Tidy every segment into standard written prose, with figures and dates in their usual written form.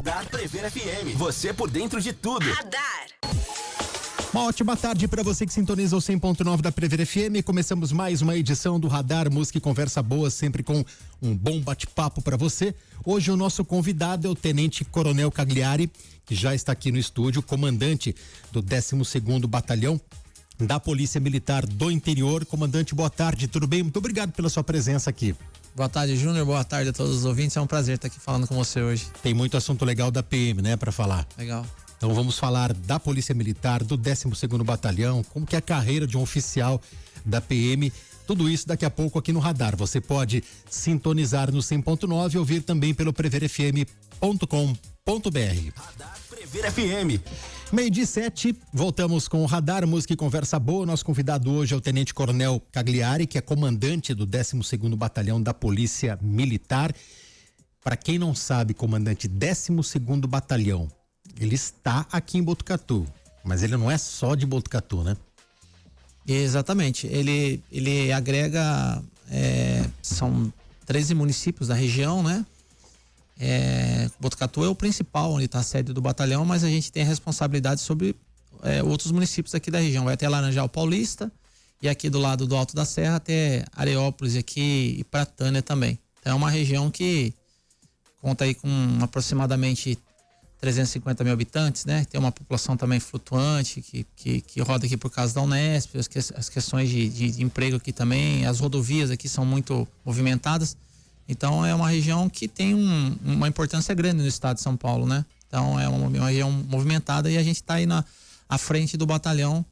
Radar Prever FM. Você por dentro de tudo. Radar. Uma ótima tarde para você que sintoniza o 100.9 da Prever FM. Começamos mais uma edição do Radar Música e Conversa Boa, sempre com um bom bate-papo para você. Hoje o nosso convidado é o Tenente Coronel Cagliari, que já está aqui no estúdio, comandante do 12º Batalhão da Polícia Militar do Interior. Comandante, boa tarde, tudo bem? Muito obrigado pela sua presença aqui. Boa tarde, Júnior, boa tarde a todos os ouvintes, é um prazer estar aqui falando com você hoje. Tem muito assunto legal da PM, né, para falar. Legal. Então vamos falar da Polícia Militar, do 12º Batalhão, como que é a carreira de um oficial da PM, tudo isso daqui a pouco aqui no Radar. Você pode sintonizar no 100.9 e ouvir também pelo preverfm.com.br. Radar Prever FM. 12:07, voltamos com o Radar Música e Conversa Boa. Nosso convidado hoje é o Tenente Coronel Cagliari, que é comandante do 12º Batalhão da Polícia Militar. Para quem não sabe, comandante, 12º Batalhão, ele está aqui em Botucatu, mas ele não é só de Botucatu, né? Exatamente, ele agrega, são 13 municípios da região, né? Botucatu é o principal, onde está a sede do batalhão, mas a gente tem a responsabilidade sobre outros municípios aqui da região. Vai até Laranjal Paulista e aqui do lado do Alto da Serra até Areópolis aqui e Pratânia também. Então é uma região que conta aí com aproximadamente 350 mil habitantes, né? Tem uma população também flutuante que roda aqui por causa da Unesp, as questões de emprego aqui também, as rodovias aqui são muito movimentadas. Então é uma região que tem uma importância grande no estado de São Paulo, né? Então é uma região movimentada e a gente está aí à frente do batalhão,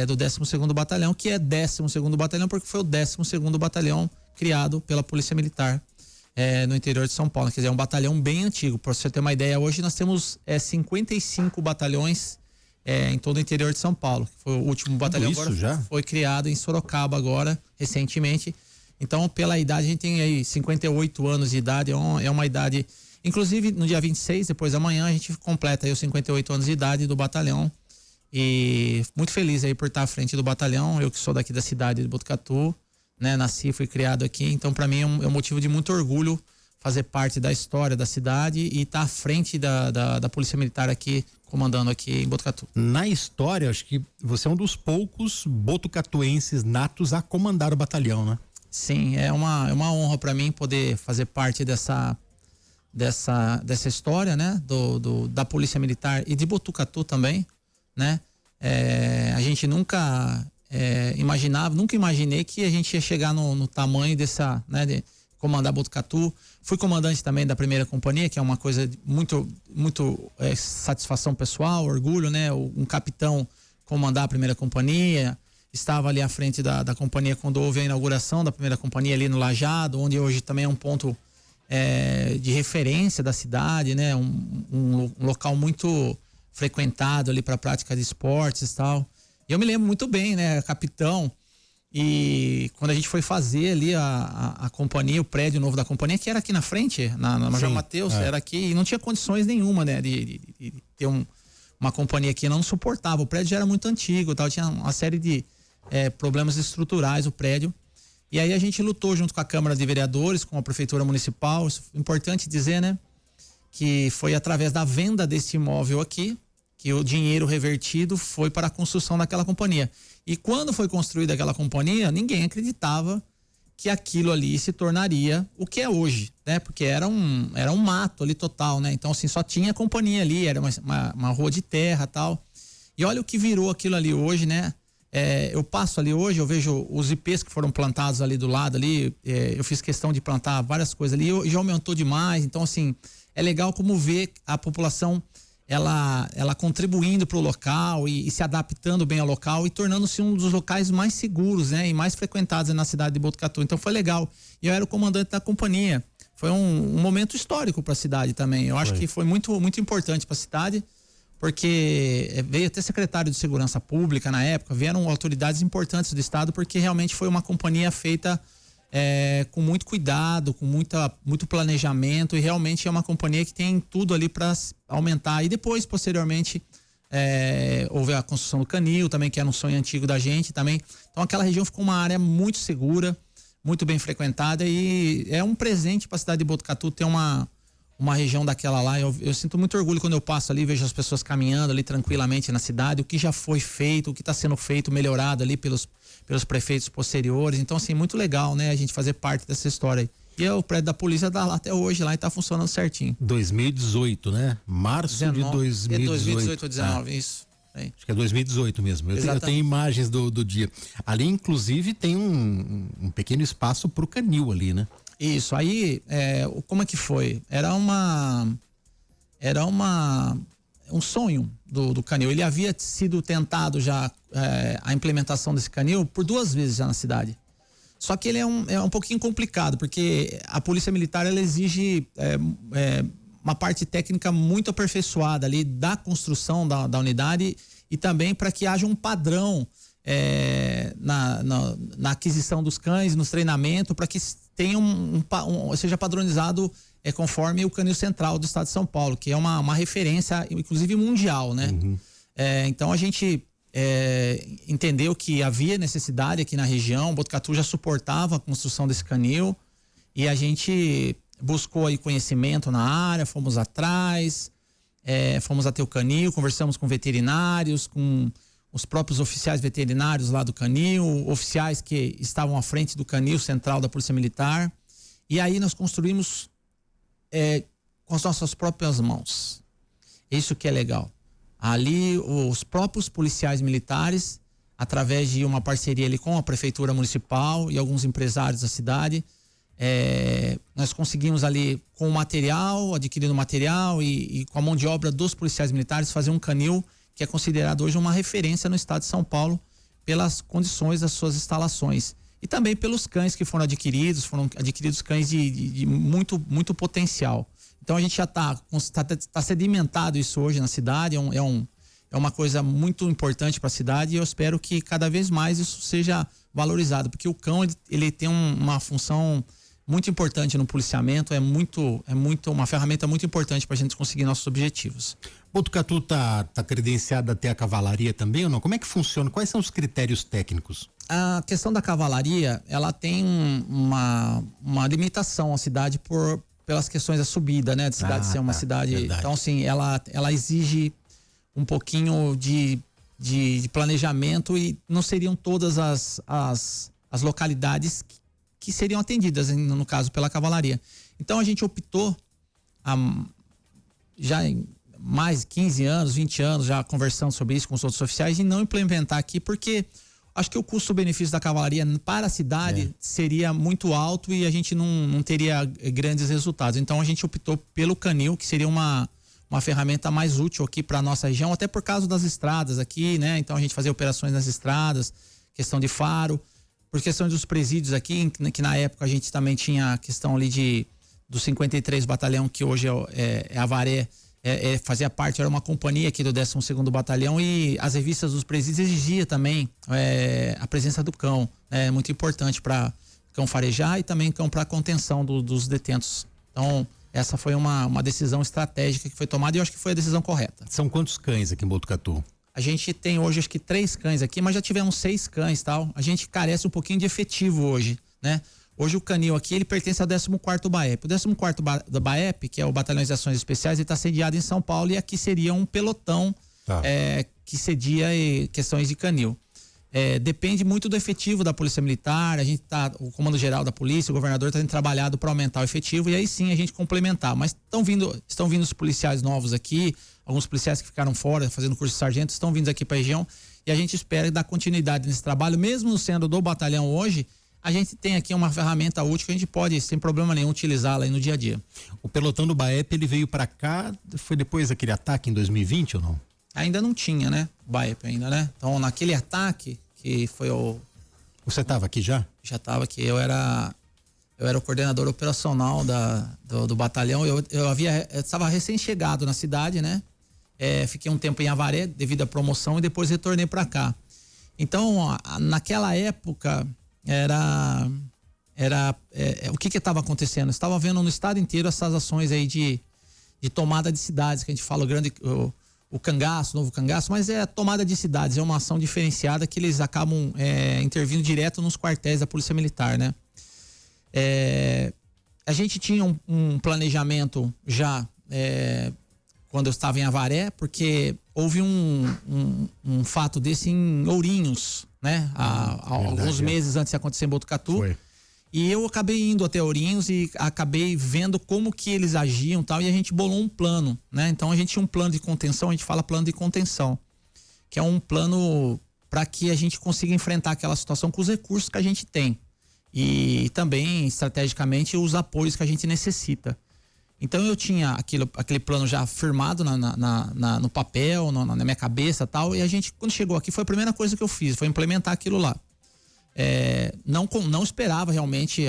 do 12º Batalhão, que é 12º Batalhão porque foi o 12º Batalhão criado pela Polícia Militar no interior de São Paulo. Quer dizer, é um batalhão bem antigo. Para você ter uma ideia, hoje nós temos 55 batalhões em todo o interior de São Paulo. Foi o último batalhão. Isso agora já? Foi criado em Sorocaba agora, recentemente. Então, pela idade, a gente tem aí 58 anos de idade, é uma idade... Inclusive, no dia 26, depois da manhã, a gente completa aí os 58 anos de idade do batalhão. E muito feliz aí por estar à frente do batalhão, eu que sou daqui da cidade de Botucatu, né? Nasci, fui criado aqui, então para mim é um motivo de muito orgulho fazer parte da história da cidade e estar à frente da Polícia Militar aqui, comandando aqui em Botucatu. Na história, acho que você é um dos poucos botucatuenses natos a comandar o batalhão, né? Sim, é uma honra para mim poder fazer parte dessa história, né? Da Polícia Militar e de Botucatu também, né? A gente nunca imaginei que a gente ia chegar no tamanho né? De comandar Botucatu. Fui comandante também da primeira companhia, que é uma coisa de muito satisfação pessoal, orgulho, né? Um capitão comandar a primeira companhia. Estava ali à frente da companhia quando houve a inauguração da primeira companhia ali no Lajado, onde hoje também é um ponto de referência da cidade, né? Um local muito frequentado ali para a prática de esportes e tal. E eu me lembro muito bem, né? Capitão, e quando a gente foi fazer ali a companhia, o prédio novo da companhia, que era aqui na frente, na Major Mateus, era aqui, e não tinha condições nenhuma, né? De ter uma companhia aqui, não suportava, o prédio já era muito antigo, tal, tinha uma série de problemas estruturais o prédio, e aí a gente lutou junto com a Câmara de Vereadores, com a Prefeitura Municipal. Isso é importante dizer, né, que foi através da venda desse imóvel aqui que o dinheiro revertido foi para a construção daquela companhia. E quando foi construída aquela companhia, ninguém acreditava que aquilo ali se tornaria o que é hoje, né? Porque era um mato ali total, né? Então assim, só tinha companhia ali, era uma rua de terra, tal. E olha o que virou aquilo ali hoje, né? Eu passo ali hoje, eu vejo os ipês que foram plantados ali do lado ali, eu fiz questão de plantar várias coisas ali, já aumentou demais. Então assim, é legal como ver a população ela contribuindo para o local e se adaptando bem ao local e tornando-se um dos locais mais seguros, né, e mais frequentados na cidade de Botucatu. Então foi legal. E eu era o comandante da companhia. Foi um momento histórico para a cidade também. Eu acho que foi muito, muito importante para a cidade, porque veio até secretário de Segurança Pública na época, vieram autoridades importantes do estado, porque realmente foi uma companhia feita com muito cuidado, com muito planejamento, e realmente é uma companhia que tem tudo ali para aumentar. E depois, posteriormente, houve a construção do Canil também, que era um sonho antigo da gente também. Então aquela região ficou uma área muito segura, muito bem frequentada, e é um presente para a cidade de Botucatu ter uma uma região daquela lá. Eu sinto muito orgulho quando eu passo ali, vejo as pessoas caminhando ali tranquilamente na cidade, o que já foi feito, o que está sendo feito, melhorado ali pelos prefeitos posteriores. Então, assim, muito legal, né? A gente fazer parte dessa história aí. E o prédio da polícia tá lá até hoje lá e tá funcionando certinho. 2018, né? Março 19, de 2018. 2018 ou 19, isso. Aí. Acho que é 2018 mesmo. Eu tenho imagens do dia. Ali, inclusive, tem um pequeno espaço pro canil ali, né? Isso. Aí, como é que foi? Era um sonho do canil. Ele havia sido tentado já, a implementação desse canil por 2 vezes já na cidade. Só que ele é um pouquinho complicado, porque a polícia militar ela exige uma parte técnica muito aperfeiçoada ali da construção da unidade e também para que haja um padrão na aquisição dos cães, nos treinamentos, para que tenha seja padronizado conforme o Canil Central do Estado de São Paulo, que é uma referência, inclusive mundial, né? Uhum. Então a gente entendeu que havia necessidade aqui na região, Botucatu já suportava a construção desse canil e a gente buscou aí conhecimento na área, fomos atrás, fomos até o canil, conversamos com veterinários, com os próprios oficiais veterinários lá do canil, oficiais que estavam à frente do canil central da Polícia Militar, e aí nós construímos com as nossas próprias mãos. Isso que é legal. Ali os próprios policiais militares, através de uma parceria ali com a prefeitura municipal e alguns empresários da cidade, nós conseguimos ali com o material, adquirindo material e com a mão de obra dos policiais militares fazer um canil que é considerado hoje uma referência no estado de São Paulo pelas condições das suas instalações e também pelos cães que foram adquiridos cães de muito, muito potencial. Então a gente já tá sedimentado isso hoje na cidade, é uma coisa muito importante para a cidade e eu espero que cada vez mais isso seja valorizado, porque o cão ele tem uma função muito importante no policiamento, é uma ferramenta muito importante para a gente conseguir nossos objetivos. Botucatu tá credenciada até a cavalaria também ou não? Como é que funciona? Quais são os critérios técnicos? A questão da cavalaria, ela tem uma limitação à cidade pelas questões da subida, né? De cidade ser uma cidade. Verdade. Então, assim, ela exige um pouquinho de planejamento e não seriam todas as localidades que seriam atendidas, no caso, pela cavalaria. Então, a gente optou já em mais 15 anos, 20 anos, já conversando sobre isso com os outros oficiais, e não implementar aqui, porque acho que o custo-benefício da cavalaria para a cidade seria muito alto e a gente não teria grandes resultados. Então a gente optou pelo canil, que seria uma ferramenta mais útil aqui para a nossa região, até por causa das estradas aqui, né? Então a gente fazia operações nas estradas, questão de faro, por questão dos presídios aqui, que na época a gente também tinha a questão ali do 53 Batalhão, que hoje é Avaré, fazia parte, era uma companhia aqui do 12º Batalhão e as revistas dos presídios exigiam também a presença do cão, muito importante para cão farejar e também cão para contenção dos detentos. Então, essa foi uma decisão estratégica que foi tomada e eu acho que foi a decisão correta. São quantos cães aqui em Botucatu? A gente tem hoje acho que 3 cães aqui, mas já tivemos 6 cães e tal. A gente carece um pouquinho de efetivo hoje, né? Hoje o canil aqui, ele pertence ao 14º BAEP. O 14º BAEP, que é o Batalhão de Ações Especiais, ele está sediado em São Paulo e aqui seria um pelotão que cedia questões de canil. Depende muito do efetivo da Polícia Militar, o Comando Geral da Polícia, o governador está trabalhado para aumentar o efetivo e aí sim a gente complementar. Mas estão vindo os policiais novos aqui, alguns policiais que ficaram fora fazendo curso de sargento, estão vindo aqui para a região e a gente espera dar continuidade nesse trabalho, mesmo sendo do batalhão hoje. A gente tem aqui uma ferramenta útil que a gente pode, sem problema nenhum, utilizá-la aí no dia a dia. O pelotão do BAEP, ele veio para cá, foi depois daquele ataque em 2020 ou não? Ainda não tinha, né? O BAEP ainda, né? Então, naquele ataque, que foi Você estava aqui já? Já estava aqui. Eu era o coordenador operacional do batalhão. Eu estava recém-chegado na cidade, né? Fiquei um tempo em Avaré, devido à promoção, e depois retornei para cá. Então, naquela época... o que estava acontecendo? Estava vendo no estado inteiro essas ações aí de tomada de cidades, que a gente fala o cangaço, novo cangaço, mas é a tomada de cidades, é uma ação diferenciada que eles acabam intervindo direto nos quartéis da Polícia Militar, né? a gente tinha um planejamento já quando eu estava em Avaré, porque houve um fato desse em Ourinhos, né? Há alguns meses antes de acontecer em Botucatu. Foi. E eu acabei indo até Ourinhos e acabei vendo como que eles agiam e tal, e a gente bolou um plano, né? Então a gente tinha um plano de contenção, a gente fala plano de contenção, que é um plano para que a gente consiga enfrentar aquela situação com os recursos que a gente tem. E também, estrategicamente, os apoios que a gente necessita. Então eu tinha aquele plano já firmado no papel, na minha cabeça e tal, e a gente, quando chegou aqui, foi a primeira coisa que eu fiz, foi implementar aquilo lá. Não esperava realmente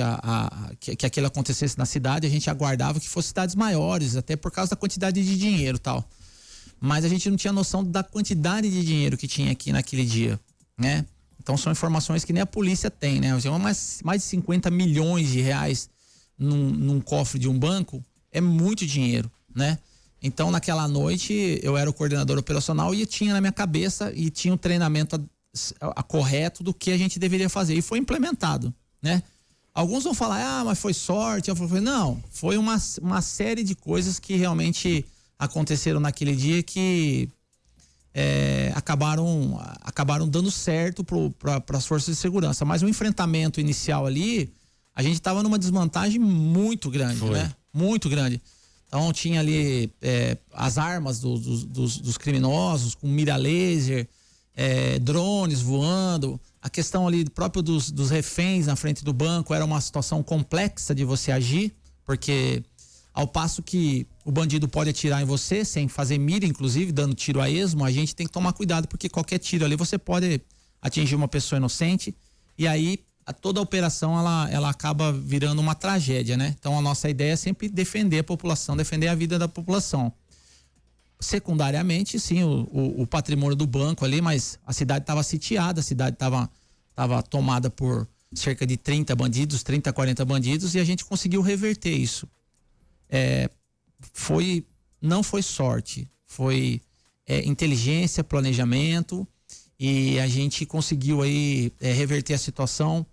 que aquilo acontecesse na cidade, a gente aguardava que fosse cidades maiores, até por causa da quantidade de dinheiro e tal. Mas a gente não tinha noção da quantidade de dinheiro que tinha aqui naquele dia, né? Então são informações que nem a polícia tem, né? Mais de 50 milhões de reais num cofre de um banco é muito dinheiro, né? Então naquela noite eu era o coordenador operacional e tinha na minha cabeça e tinha um treinamento correto do que a gente deveria fazer e foi implementado, né? Alguns vão falar, mas foi sorte. Eu falei, não, foi uma série de coisas que realmente aconteceram naquele dia que acabaram dando certo para as forças de segurança. Mas o enfrentamento inicial ali, a gente estava numa desvantagem muito grande, né? Muito grande. Então tinha ali as armas dos criminosos com mira laser, drones voando, a questão ali próprio dos reféns na frente do banco era uma situação complexa de você agir, porque ao passo que o bandido pode atirar em você sem fazer mira, inclusive dando tiro a esmo, a gente tem que tomar cuidado, porque qualquer tiro ali você pode atingir uma pessoa inocente e aí toda a operação ela acaba virando uma tragédia, né? Então a nossa ideia é sempre defender a população, defender a vida da população. Secundariamente, sim, o patrimônio do banco ali, mas a cidade estava sitiada, a cidade estava tomada por cerca de 30 bandidos, 30, 40 bandidos, e a gente conseguiu reverter isso. Não foi sorte, foi inteligência, planejamento, e a gente conseguiu aí reverter a situação.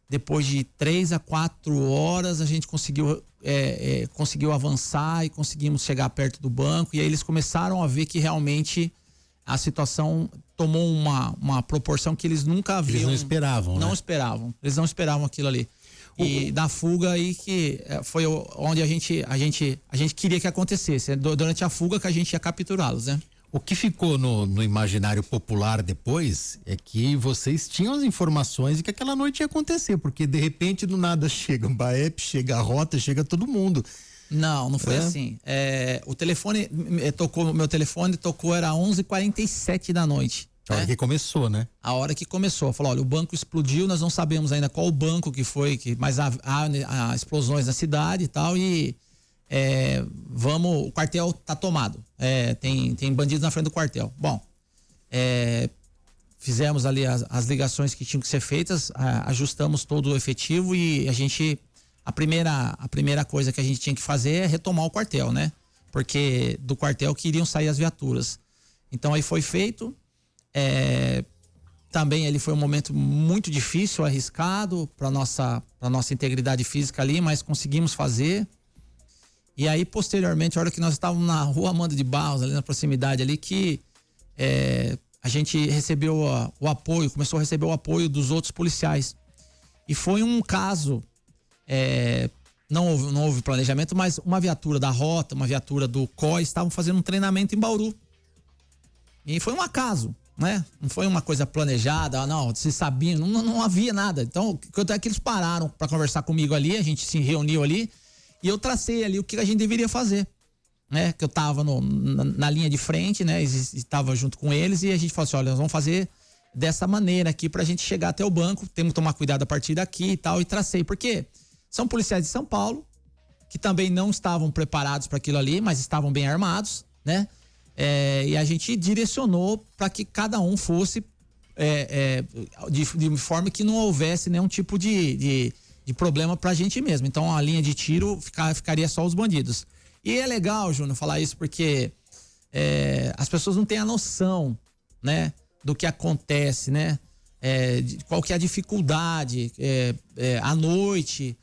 Depois de 3 a 4 horas a gente conseguiu avançar e conseguimos chegar perto do banco, e aí eles começaram a ver que realmente a situação tomou uma proporção que eles nunca haviam. Eles não esperavam, Não né? esperavam. Eles não esperavam aquilo ali. E da fuga aí que foi onde a gente queria que acontecesse. Durante a fuga que a gente ia capturá-los, né? O que ficou no imaginário popular depois é que vocês tinham as informações de que aquela noite ia acontecer, porque de repente do nada chega o BAEP, chega a rota, chega todo mundo. Não foi assim. O telefone meu telefone tocou, era 11h47 da noite. A hora que começou, né? A hora que começou. Falou, olha, o banco explodiu, nós não sabemos ainda qual o banco que foi, mas há explosões na cidade e tal, e o quartel tá tomado. Tem bandidos na frente do quartel. Bom, fizemos ali as ligações que tinham que ser feitas, ajustamos todo o efetivo e a primeira coisa que a gente tinha que fazer é retomar o quartel, né? Porque do quartel que iriam sair as viaturas. Então aí foi feito. Também ele foi um momento muito difícil, arriscado para nossa integridade física ali, mas conseguimos fazer. E aí, posteriormente, a hora que nós estávamos na rua Amanda de Barros, ali na proximidade ali, que a gente recebeu o apoio, começou a receber o apoio dos outros policiais. E foi um caso, não houve planejamento, mas uma viatura da Rota, uma viatura do COI estavam fazendo um treinamento em Bauru. E foi um acaso, né? Não foi uma coisa planejada, não, vocês sabiam, não havia nada. Então, tanto é que eles pararam para conversar comigo ali, a gente se reuniu ali, e eu tracei ali o que a gente deveria fazer, né? Que eu tava na linha de frente, né? Estava junto com eles e a gente falou assim, olha, nós vamos fazer dessa maneira aqui pra gente chegar até o banco, temos que tomar cuidado a partir daqui e tal, e tracei, porque são policiais de São Paulo, que também não estavam preparados para aquilo ali, mas estavam bem armados, né? E a gente direcionou para que cada um fosse de forma que não houvesse nenhum tipo de problema pra gente mesmo. Então a linha de tiro ficaria só os bandidos. E é legal, Júnior, falar isso porque as pessoas não têm a noção, né, do que acontece, né? Qual que é a dificuldade à noite.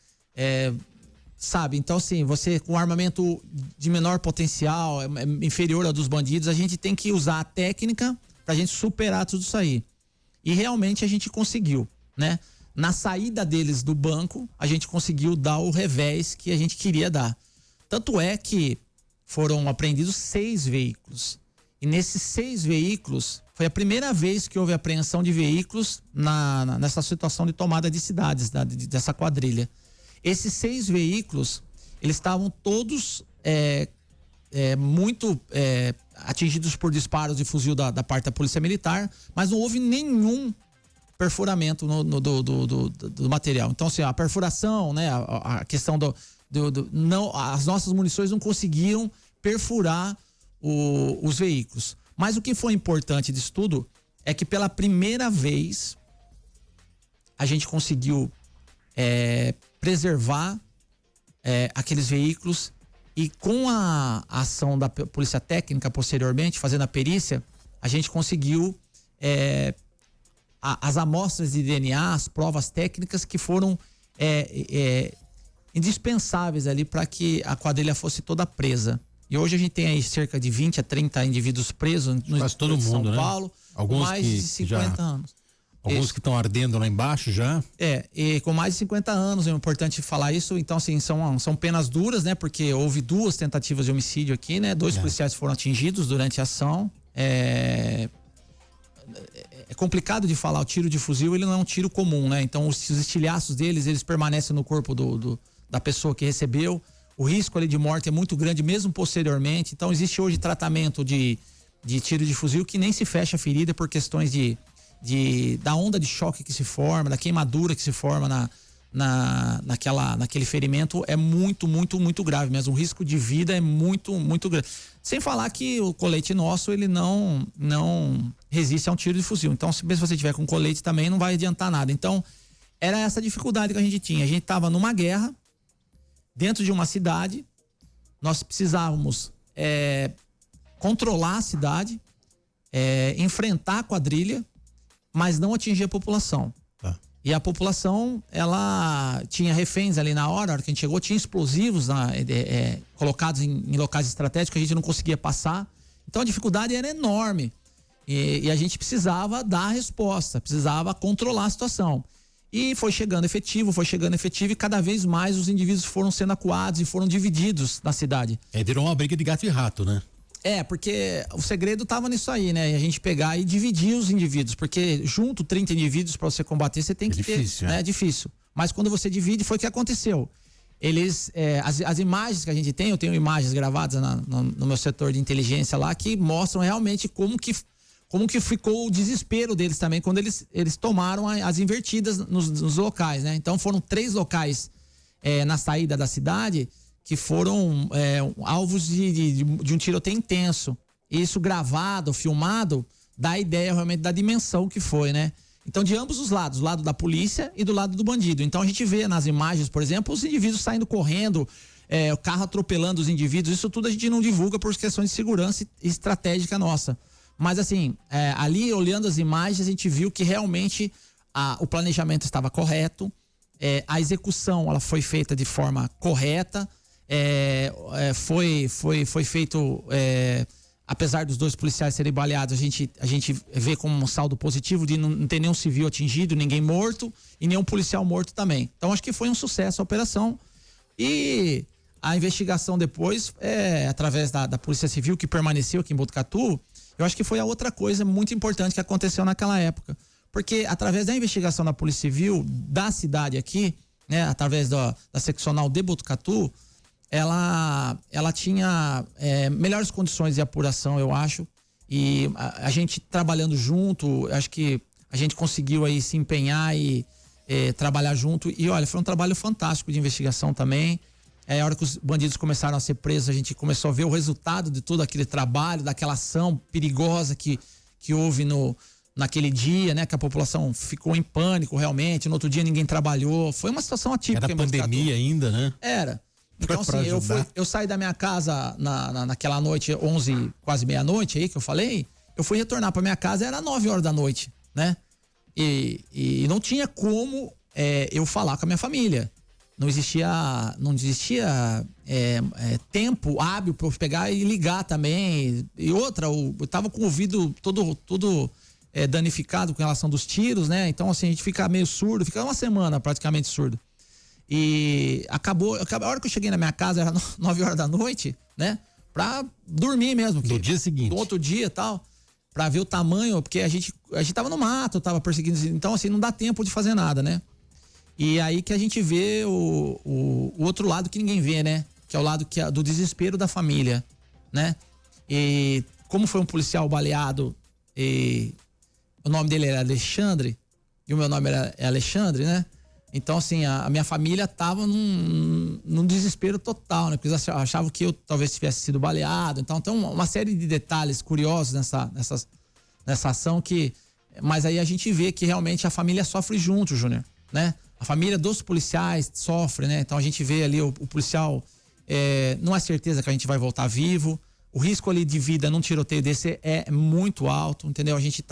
sabe? Então, assim, você com armamento de menor potencial, inferior ao dos bandidos, a gente tem que usar a técnica pra gente superar tudo isso aí. E realmente a gente conseguiu, né? Na saída deles do banco, a gente conseguiu dar o revés que a gente queria dar. Tanto é que foram apreendidos 6 veículos. E nesses 6 veículos, foi a primeira vez que houve apreensão de veículos nessa situação de tomada de cidades, dessa quadrilha. Esses 6 veículos, eles estavam todos muito atingidos por disparos de fuzil da parte da Polícia Militar, mas não houve nenhum perfuramento do material. Então, assim, a perfuração, né, a questão não, as nossas munições não conseguiam perfurar os veículos. Mas o que foi importante disso tudo é que pela primeira vez a gente conseguiu preservar aqueles veículos, e com a ação da Polícia Técnica posteriormente, fazendo a perícia, a gente conseguiu as amostras de DNA, as provas técnicas que foram indispensáveis ali para que a quadrilha fosse toda presa. E hoje a gente tem aí cerca de 20 a 30 indivíduos presos no estado de São Paulo, alguns com mais de 50 anos. Alguns que estão ardendo lá embaixo já. E com mais de 50 anos, é importante falar isso. Então, assim, são penas duras, né? Porque houve 2 tentativas de homicídio aqui, né? 2 policiais foram atingidos durante a ação. É complicado de falar, o tiro de fuzil, ele não é um tiro comum, né? Então, os estilhaços deles, eles permanecem no corpo da pessoa que recebeu. O risco ali de morte é muito grande, mesmo posteriormente. Então, existe hoje tratamento de tiro de fuzil que nem se fecha a ferida por questões da onda de choque que se forma, da queimadura que se forma naquele ferimento, é muito, muito, muito grave mesmo. O risco de vida é muito, muito grande. Sem falar que o colete nosso, ele não resiste a um tiro de fuzil. Então, se você tiver com colete também, não vai adiantar nada. Então, era essa dificuldade que a gente tinha. A gente estava numa guerra, dentro de uma cidade, nós precisávamos controlar a cidade, enfrentar a quadrilha, mas não atingir a população. E a população, ela tinha reféns ali na hora que a gente chegou, tinha explosivos colocados em locais estratégicos que a gente não conseguia passar. Então a dificuldade era enorme. E a gente precisava dar a resposta, precisava controlar a situação. E foi chegando efetivo, e cada vez mais os indivíduos foram sendo acuados e foram divididos na cidade. Virou uma briga de gato e rato, né? Porque o segredo tava nisso aí, né? A gente pegar e dividir os indivíduos, porque junto 30 indivíduos para você combater, você tem que difícil, ter, né? É difícil. Mas quando você divide, foi o que aconteceu. Eles, as imagens que a gente tem, eu tenho imagens gravadas no meu setor de inteligência lá, que mostram realmente como que ficou o desespero deles também, quando eles tomaram as invertidas nos locais, né? Então foram 3 locais na saída da cidade que foram alvos de um tiroteio intenso. Isso gravado, filmado, dá a ideia realmente da dimensão que foi, né? Então, de ambos os lados, do lado da polícia e do lado do bandido. Então, a gente vê nas imagens, por exemplo, os indivíduos saindo correndo, o carro atropelando os indivíduos. Isso tudo a gente não divulga por questões de segurança estratégica nossa. Mas, assim, ali, olhando as imagens, a gente viu que realmente o planejamento estava correto, a execução ela foi feita de forma correta. Foi feito, apesar dos 2 policiais serem baleados, a gente vê como um saldo positivo de não ter nenhum civil atingido, ninguém morto e nenhum policial morto também. Então acho que foi um sucesso a operação, e a investigação depois, através da Polícia Civil, que permaneceu aqui em Botucatu, eu acho que foi a outra coisa muito importante que aconteceu naquela época, porque através da investigação da Polícia Civil da cidade aqui, né, através da seccional de Botucatu, ela tinha melhores condições de apuração, eu acho, e a gente trabalhando junto, acho que a gente conseguiu aí se empenhar e trabalhar junto, e olha, foi um trabalho fantástico de investigação também. A hora que os bandidos começaram a ser presos, a gente começou a ver o resultado de todo aquele trabalho, daquela ação perigosa que houve naquele dia, né? Que a população ficou em pânico realmente, no outro dia ninguém trabalhou, foi uma situação atípica. Era pandemia ainda, né? Era. Então, assim, eu saí da minha casa naquela noite, 11, quase meia-noite aí que eu falei, eu fui retornar pra minha casa, era 9 horas da noite, né? E não tinha como eu falar com a minha família. não existia tempo hábil para eu pegar e ligar também. E outra, eu tava com o ouvido todo danificado com relação dos tiros, né? Então, assim, a gente fica meio surdo, fica uma semana praticamente surdo. E acabou, a hora que eu cheguei na minha casa era 9 horas da noite, né? Pra dormir mesmo. Do dia seguinte. Do outro dia e tal, pra ver o tamanho, porque a gente tava no mato, tava perseguindo, então assim, não dá tempo de fazer nada, né? E aí que a gente vê o outro lado que ninguém vê, né? Que é o lado do desespero da família, né? E como foi um policial baleado, e o nome dele era Alexandre, e o meu nome é Alexandre, né? Então, assim, a minha família tava num desespero total, né? Porque eles achavam que eu talvez tivesse sido baleado. Então, tem uma série de detalhes curiosos nessa ação mas aí a gente vê que realmente a família sofre junto, Júnior, né? A família dos policiais sofre, né? Então a gente vê ali o policial, não é certeza que a gente vai voltar vivo. O risco ali de vida num tiroteio desse é muito alto, entendeu? A gente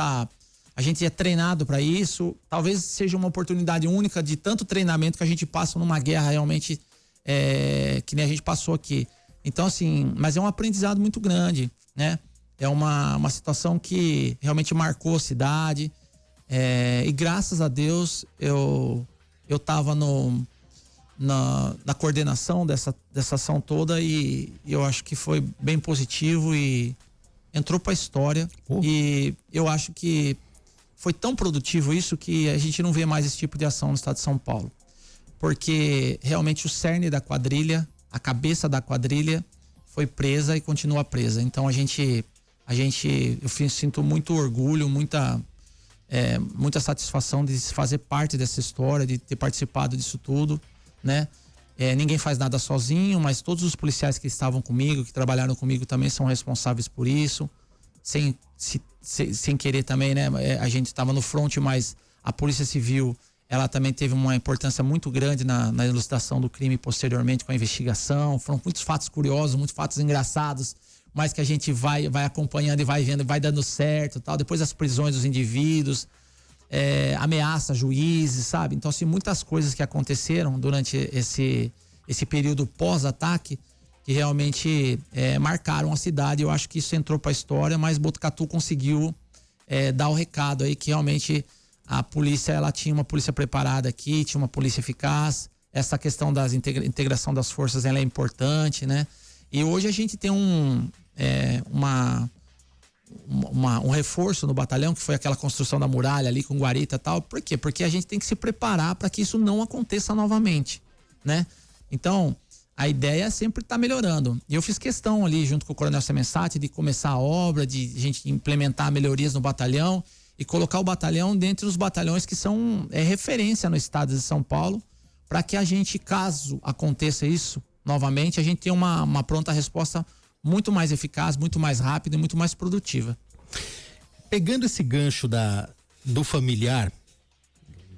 é treinado para isso. Talvez seja uma oportunidade única de tanto treinamento que a gente passa numa guerra realmente que nem a gente passou aqui. Então, assim, mas é um aprendizado muito grande, né? É uma situação que realmente marcou a cidade. E graças a Deus eu tava na coordenação dessa ação toda e eu acho que foi bem positivo e entrou pra história. E eu acho que foi tão produtivo isso que a gente não vê mais esse tipo de ação no estado de São Paulo. Porque realmente o cerne da quadrilha, a cabeça da quadrilha foi presa e continua presa. Então eu sinto muito orgulho, muita satisfação de fazer parte dessa história, de ter participado disso tudo, né? Ninguém faz nada sozinho, mas todos os policiais que estavam comigo, que trabalharam comigo também são responsáveis por isso, sem querer também, né? A gente estava no front, mas a Polícia Civil, ela também teve uma importância muito grande na elucidação do crime posteriormente com a investigação. Foram muitos fatos curiosos, muitos fatos engraçados, mas que a gente vai acompanhando e vai vendo, vai dando certo, tal. Depois as prisões dos indivíduos, ameaça a juízes, sabe? Então, assim, muitas coisas que aconteceram durante esse período pós-ataque que realmente marcaram a cidade. Eu acho que isso entrou para a história, mas Botucatu conseguiu dar o recado aí que realmente a polícia, ela tinha uma polícia preparada aqui, tinha uma polícia eficaz. Essa questão da integração das forças, ela é importante, né? E hoje a gente tem um reforço no batalhão, que foi aquela construção da muralha ali com guarita e tal. Por quê? Porque a gente tem que se preparar para que isso não aconteça novamente, né? Então, a ideia é sempre estar melhorando. E eu fiz questão ali, junto com o Coronel Semensati, de começar a obra, de a gente implementar melhorias no batalhão e colocar o batalhão dentre os batalhões que são referência no estado de São Paulo, para que a gente, caso aconteça isso novamente, a gente tenha uma pronta resposta muito mais eficaz, muito mais rápida e muito mais produtiva. Pegando esse gancho do familiar,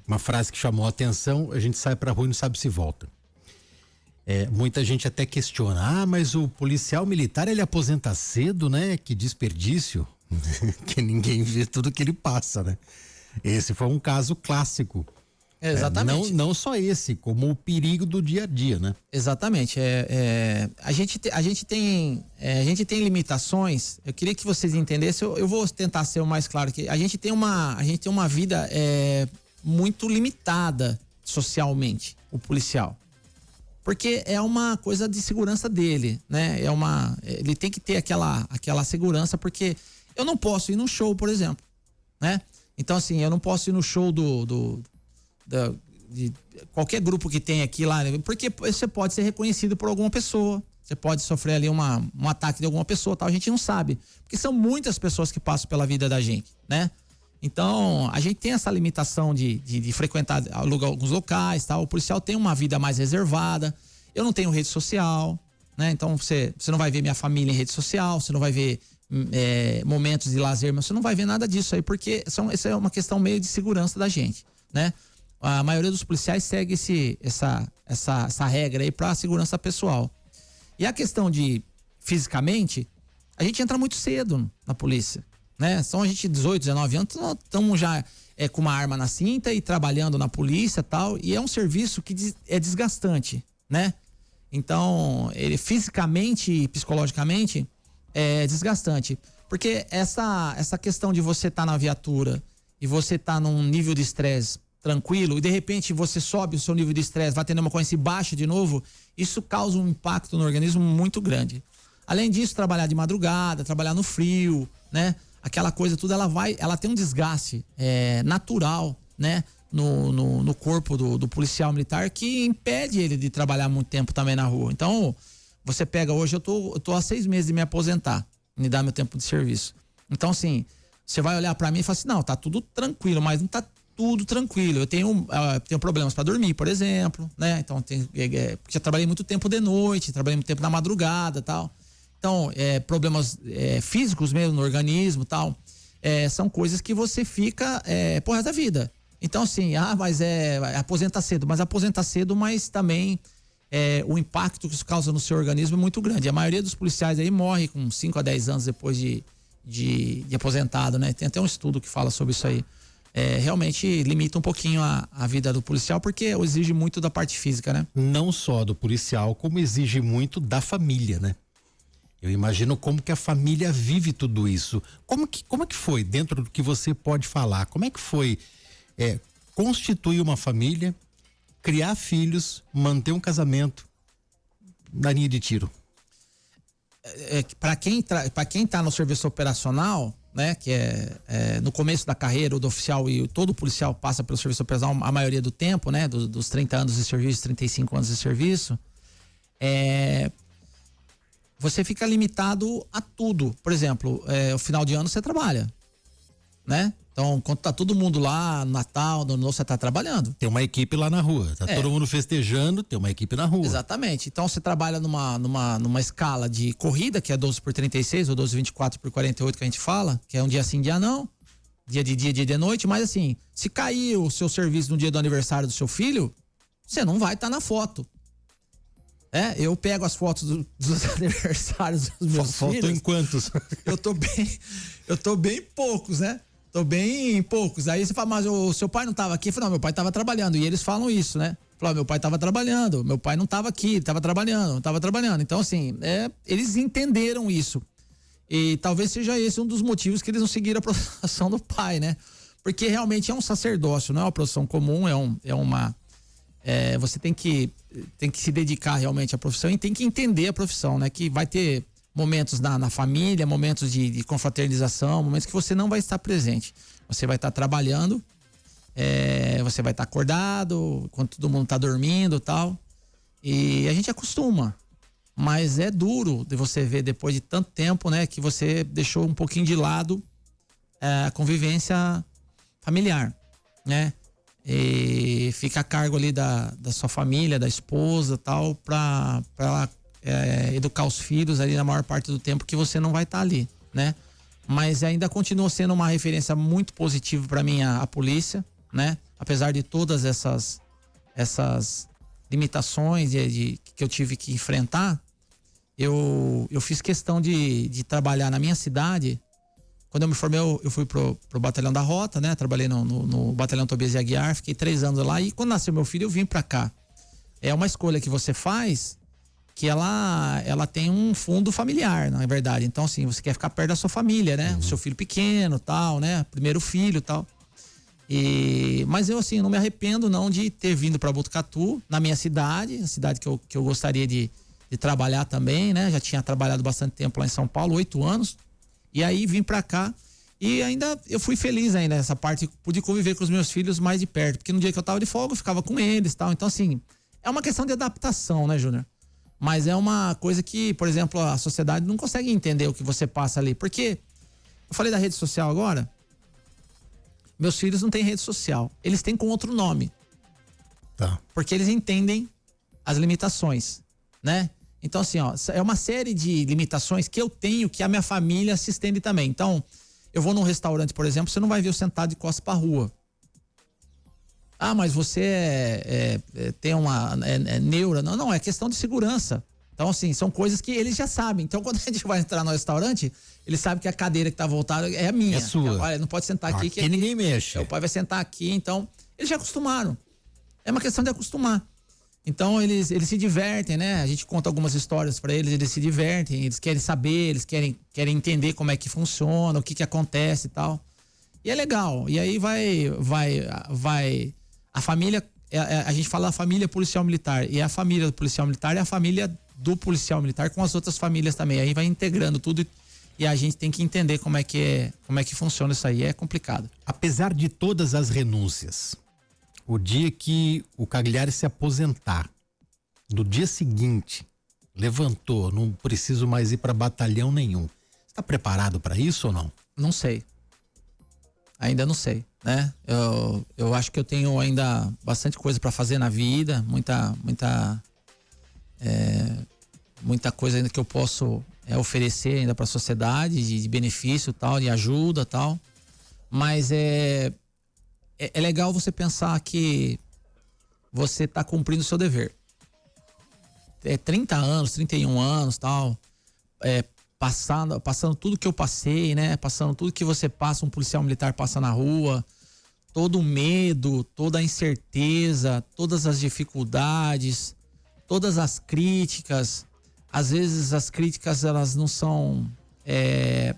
uma frase que chamou a atenção: a gente sai pra rua e não sabe se volta. Muita gente até questiona: mas o policial militar, ele aposenta cedo, né? Que desperdício. Que ninguém vê tudo que ele passa, né? Esse foi um caso clássico. Exatamente. Não só esse, como o perigo do dia a dia, né? Exatamente. A gente tem limitações. Eu queria que vocês entendessem. Eu vou tentar ser o mais claro aqui. A gente tem uma vida muito limitada socialmente, o policial. Porque é uma coisa de segurança dele, né? Ele tem que ter aquela segurança, porque eu não posso ir num show, por exemplo, né? Então, assim, eu não posso ir no show de qualquer grupo que tem aqui lá, porque você pode ser reconhecido por alguma pessoa, você pode sofrer ali um ataque de alguma pessoa, tal. A gente não sabe, porque são muitas pessoas que passam pela vida da gente, né? Então, a gente tem essa limitação de frequentar alguns locais, tal. O policial tem uma vida mais reservada. Eu não tenho rede social, né? Então, você não vai ver minha família em rede social, você não vai ver momentos de lazer, mas você não vai ver nada disso aí, porque essa é uma questão meio de segurança da gente, né? A maioria dos policiais segue essa regra aí para a segurança pessoal. E a questão de, fisicamente, a gente entra muito cedo na polícia, né? São a gente 18, 19 anos, nós estamos já com uma arma na cinta e trabalhando na polícia e tal, e é um serviço que é desgastante, né? Então, ele fisicamente e psicologicamente é desgastante. Porque essa questão de você estar na viatura e você estar num nível de estresse tranquilo e de repente você sobe o seu nível de estresse, vai tendo uma coisa e baixa de novo, isso causa um impacto no organismo muito grande. Além disso, trabalhar de madrugada, trabalhar no frio, né? Aquela coisa tudo, ela tem um desgaste natural, né? No corpo do policial militar que impede ele de trabalhar muito tempo também na rua. Então, você pega hoje, eu tô há 6 meses de me aposentar, me dar meu tempo de serviço. Então, assim, você vai olhar pra mim e falar assim, não, tá tudo tranquilo, mas não tá tudo tranquilo. Eu tenho problemas para dormir, por exemplo, né? Então, já trabalhei muito tempo de noite, trabalhei muito tempo na madrugada e tal. Então, problemas físicos mesmo no organismo e tal, são coisas que você fica por resto da vida. Então, assim, mas aposenta cedo. Mas aposenta cedo, mas também o impacto que isso causa no seu organismo é muito grande. A maioria dos policiais aí morre com 5 a 10 anos depois de aposentado, né? Tem até um estudo que fala sobre isso aí. Realmente limita um pouquinho a vida do policial, porque exige muito da parte física, né? Não só do policial, como exige muito da família, né? Eu imagino como que a família vive tudo isso. Como é que foi, dentro do que você pode falar, como é que foi constituir uma família, criar filhos, manter um casamento na linha de tiro? Para quem tá no serviço operacional, né, que no começo da carreira, o do oficial e todo policial passa pelo serviço operacional a maioria do tempo, né, dos 30 anos de serviço, 35 anos de serviço, você fica limitado a tudo. Por exemplo, o final de ano você trabalha, né? Então, quando tá todo mundo lá, no Natal, no Novo, você tá trabalhando. Tem uma equipe lá na rua, tá todo mundo festejando, tem uma equipe na rua. Exatamente. Então, você trabalha numa escala de corrida, que é 12x36 ou 12x24x48 que a gente fala, que é um dia sim, dia não, dia de noite, mas assim, se cair o seu serviço no dia do aniversário do seu filho, você não vai estar na foto. Eu pego as fotos dos aniversários dos meus filhos. Faltou em quantos? Eu tô bem poucos, né? Tô bem poucos. Aí você fala, mas o seu pai não tava aqui? Eu falo, não, meu pai tava trabalhando. E eles falam isso, né? Falam, meu pai tava trabalhando, meu pai não tava aqui, tava trabalhando. Então, assim, eles entenderam isso. E talvez seja esse um dos motivos que eles não seguiram a profissão do pai, né? Porque realmente é um sacerdócio, não é uma profissão comum, você tem que se dedicar realmente à profissão e tem que entender a profissão, né? Que vai ter momentos na família, momentos de confraternização, momentos que você não vai estar presente. Você vai estar trabalhando, você vai estar acordado, quando todo mundo está dormindo e tal. E a gente acostuma. Mas é duro de você ver depois de tanto tempo, né? Que você deixou um pouquinho de lado a convivência familiar, né? E fica a cargo ali da sua família, da esposa, tal, para educar os filhos ali na maior parte do tempo que você não vai estar ali, né? Mas ainda continua sendo uma referência muito positiva para mim a polícia, né? Apesar de todas essas limitações que eu tive que enfrentar, eu fiz questão de trabalhar na minha cidade. Quando eu me formei, eu fui pro batalhão da Rota, né? Trabalhei no batalhão Tobias e Aguiar, fiquei 3 anos lá e quando nasceu meu filho eu vim pra cá. É uma escolha que você faz que ela tem um fundo familiar, na verdade. Então, assim, você quer ficar perto da sua família, né? O seu filho pequeno, tal, né? Primeiro filho, tal. Mas eu, assim, não me arrependo não de ter vindo pra Botucatu, na minha cidade, a cidade que eu gostaria de trabalhar também, né? Já tinha trabalhado bastante tempo lá em São Paulo, 8 anos. E aí vim pra cá e ainda eu fui feliz ainda nessa parte, pude conviver com os meus filhos mais de perto, porque no dia que eu tava de folga eu ficava com eles e tal. Então, assim, é uma questão de adaptação, né, Júnior? Mas é uma coisa que, por exemplo, a sociedade não consegue entender o que você passa ali. Porque, eu falei da rede social agora, meus filhos não têm rede social. Eles têm com outro nome. Tá. Porque eles entendem as limitações, né? Então, assim, é uma série de limitações que eu tenho que a minha família se estende também. Então, eu vou num restaurante, por exemplo, você não vai ver eu sentado de costas pra rua. Ah, mas você tem uma neura. Não, é questão de segurança. Então, assim, são coisas que eles já sabem. Então, quando a gente vai entrar no restaurante, ele sabe que a cadeira que tá voltada é a minha. É sua. Olha, não pode sentar aqui. Aqui ninguém mexe. O pai vai sentar aqui, então, eles já acostumaram. É uma questão de acostumar. Então, eles se divertem, né? A gente conta algumas histórias para eles se divertem, eles querem saber, eles querem entender como é que funciona, o que acontece e tal. E é legal. E aí vai a família, a gente fala a família policial militar, e a família do policial militar é a família do policial militar com as outras famílias também. Aí vai integrando tudo e a gente tem que entender como é que funciona isso aí. É complicado. Apesar de todas as renúncias, o dia que o Cagliari se aposentar, do dia seguinte, levantou, não preciso mais ir para batalhão nenhum. Está preparado para isso ou não? Não sei. Ainda não sei, né? Eu acho que eu tenho ainda bastante coisa para fazer na vida, muita coisa ainda que eu posso oferecer ainda para a sociedade de benefício tal, de ajuda tal. Mas é legal você pensar que você está cumprindo o seu dever. 30 anos, 31 anos tal, passando tudo que eu passei, né? Passando tudo que você passa, um policial militar passa na rua, todo o medo, toda a incerteza, todas as dificuldades, todas as críticas. Às vezes as críticas elas não são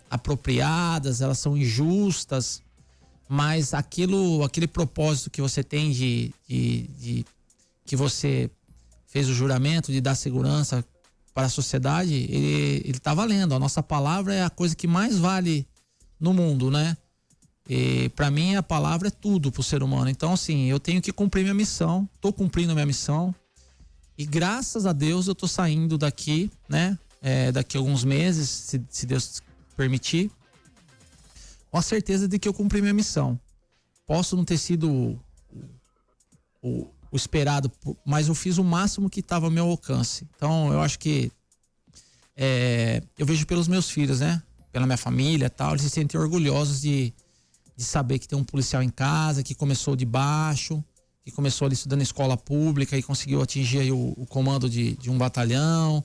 apropriadas, elas são injustas, mas aquele propósito que você tem de que você fez o juramento de dar segurança para a sociedade, ele tá valendo. A nossa palavra é a coisa que mais vale no mundo, né? E para mim a palavra é tudo pro ser humano. Então, assim, eu tenho que cumprir minha missão, tô cumprindo minha missão e graças a Deus eu tô saindo daqui, né? Daqui a alguns meses, se Deus permitir, com a certeza de que eu cumpri minha missão. Posso não ter sido o esperado, mas eu fiz o máximo que estava ao meu alcance. Então, eu acho que eu vejo pelos meus filhos, né? Pela minha família e tal, eles se sentem orgulhosos de saber que tem um policial em casa, que começou de baixo, que começou ali estudando em escola pública e conseguiu atingir aí o comando de um batalhão,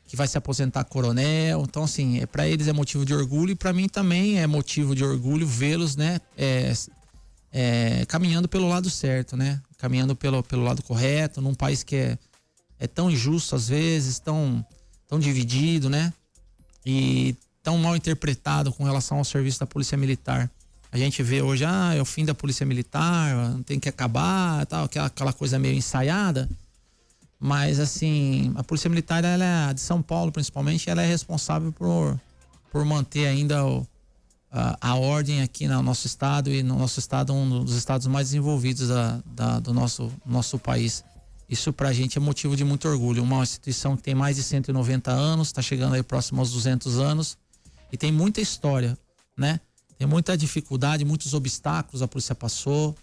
que vai se aposentar coronel. Então, assim, para eles é motivo de orgulho e para mim também é motivo de orgulho vê-los, né? Caminhando pelo lado certo, né? Caminhando pelo lado correto, num país que é tão injusto às vezes, tão dividido, né? E tão mal interpretado com relação ao serviço da Polícia Militar. A gente vê hoje, é o fim da Polícia Militar, tem que acabar, tal, aquela coisa meio ensaiada. Mas, assim, a Polícia Militar, ela de São Paulo, principalmente, ela é responsável por manter ainda a ordem aqui no nosso estado, e no nosso estado um dos estados mais desenvolvidos do nosso país. Isso pra gente é motivo de muito orgulho. Uma instituição que tem mais de 190 anos, tá chegando aí próximo aos 200 anos e tem muita história, né? Tem muita dificuldade, muitos obstáculos a polícia passou,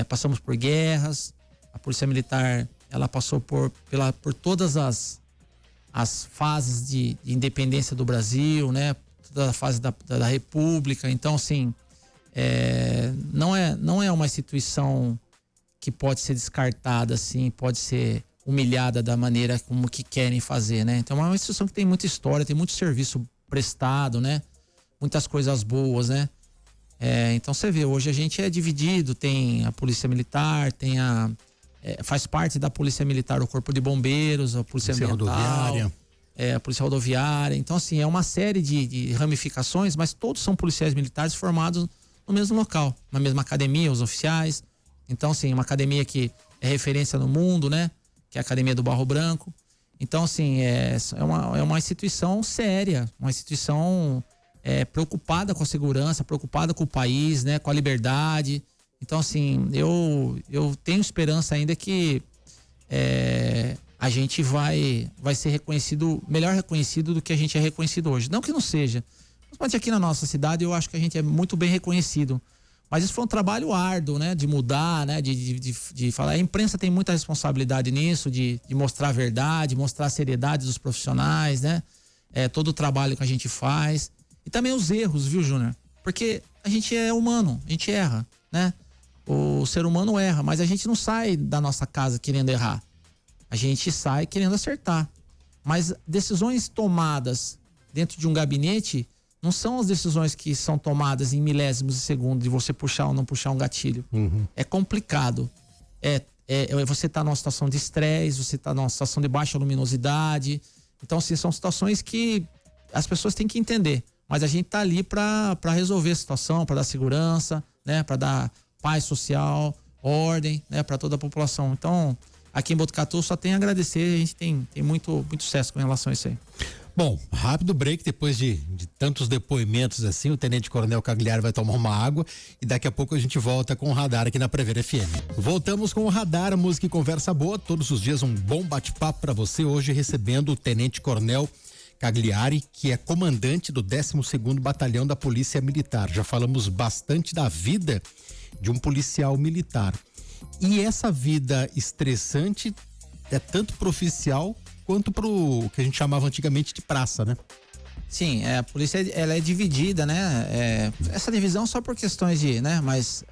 passamos por guerras, a Polícia Militar ela passou por todas as fases de independência do Brasil, né? Toda a fase da República. Então, assim, não é uma instituição que pode ser descartada, assim, pode ser humilhada da maneira como que querem fazer, né? Então, é uma instituição que tem muita história, tem muito serviço prestado, né? Muitas coisas boas, né? Então, você vê, hoje a gente é dividido, tem a Polícia Militar, tem faz parte da Polícia Militar o Corpo de Bombeiros, a Polícia Ambiental, Rodoviária. A Polícia Rodoviária. Então, assim, é uma série de ramificações, mas todos são policiais militares formados no mesmo local, na mesma academia, os oficiais. Então, assim, uma academia que é referência no mundo, né? Que é a Academia do Barro Branco. Então, assim, é uma instituição séria, uma instituição preocupada com a segurança, preocupada com o país, né? Com a liberdade. Então, assim, eu tenho esperança ainda que a gente vai ser reconhecido, melhor reconhecido do que a gente é reconhecido hoje. Não que não seja. Mas aqui na nossa cidade eu acho que a gente é muito bem reconhecido. Mas isso foi um trabalho árduo, né? De mudar, né? De falar. A imprensa tem muita responsabilidade nisso, de mostrar a verdade, mostrar a seriedade dos profissionais, né? Todo o trabalho que a gente faz. E também os erros, viu, Júnior? Porque a gente é humano, a gente erra, né? O ser humano erra, mas a gente não sai da nossa casa querendo errar. A gente sai querendo acertar. Mas decisões tomadas dentro de um gabinete não são as decisões que são tomadas em milésimos de segundo de você puxar ou não puxar um gatilho. É complicado. Você está numa situação de estresse, você está numa situação de baixa luminosidade. Então, assim, são situações que as pessoas têm que entender. Mas a gente está ali para resolver a situação, para dar segurança, né? Para dar paz social, ordem, né? Para toda a população. Então, aqui em Botucatu só tem a agradecer. A gente tem muito sucesso com relação a isso aí. Bom, rápido break, depois de tantos depoimentos assim, o Tenente Coronel Cagliari vai tomar uma água e daqui a pouco a gente volta com o Radar aqui na Prever FM. Voltamos com o Radar, música e conversa boa, todos os dias um bom bate-papo para você, hoje recebendo o Tenente Coronel Cagliari, que é comandante do 12º Batalhão da Polícia Militar. Já falamos bastante da vida de um policial militar. E essa vida estressante é tanto pro oficial quanto pro que a gente chamava antigamente de praça, né? Sim, a polícia ela é dividida, né? Essa divisão só por questões de, né? Mas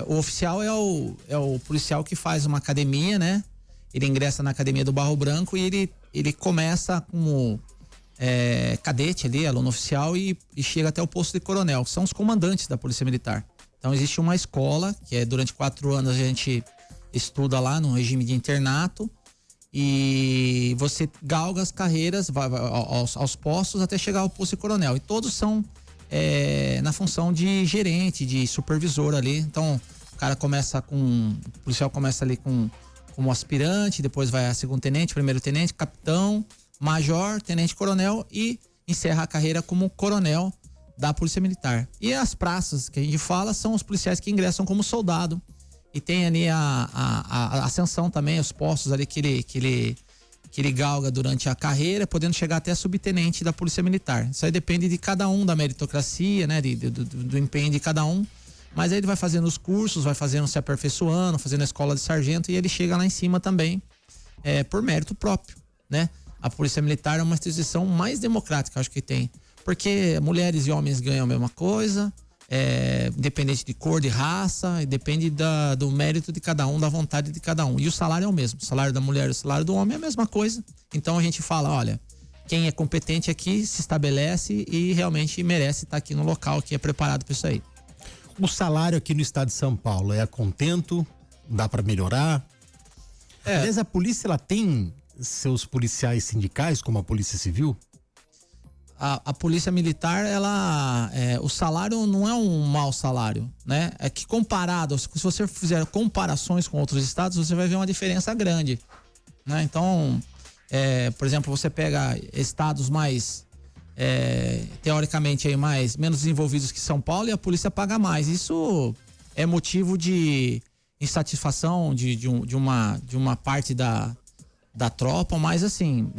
o oficial é o policial que faz uma academia, né? Ele ingressa na academia do Barro Branco e ele começa como cadete ali, aluno oficial e chega até o posto de coronel, que são os comandantes da Polícia Militar. Então existe uma escola que durante 4 anos a gente estuda lá no regime de internato. E você galga as carreiras, vai aos postos até chegar ao posto de coronel. E todos são na função de gerente, de supervisor ali. Então, o policial começa ali como aspirante, depois vai a segundo tenente, primeiro tenente, capitão, major, tenente coronel e encerra a carreira como coronel da Polícia Militar. E as praças que a gente fala são os policiais que ingressam como soldado. E tem ali a ascensão também, os postos ali que ele galga durante a carreira, podendo chegar até subtenente da Polícia Militar. Isso aí depende de cada um, da meritocracia, né? Do empenho de cada um. Mas aí ele vai fazendo os cursos, vai fazendo, se aperfeiçoando, fazendo a escola de sargento e ele chega lá em cima também, por mérito próprio, né? A Polícia Militar é uma instituição mais democrática, acho que tem. Porque mulheres e homens ganham a mesma coisa, independente de cor, de raça, depende do mérito de cada um, da vontade de cada um. E o salário é o mesmo. O salário da mulher e o salário do homem é a mesma coisa. Então a gente fala, olha, quem é competente aqui se estabelece e realmente merece estar aqui no local que é preparado para isso aí. O salário aqui no estado de São Paulo é a contento? Dá para melhorar? Aliás, a polícia ela tem seus policiais sindicais, como a Polícia Civil? A Polícia Militar, o salário não é um mau salário, né? É que comparado, se você fizer comparações com outros estados, você vai ver uma diferença grande, né? Então, por exemplo, você pega estados mais, teoricamente, aí menos desenvolvidos que São Paulo e a polícia paga mais. Isso é motivo de insatisfação de uma parte da tropa, mas assim,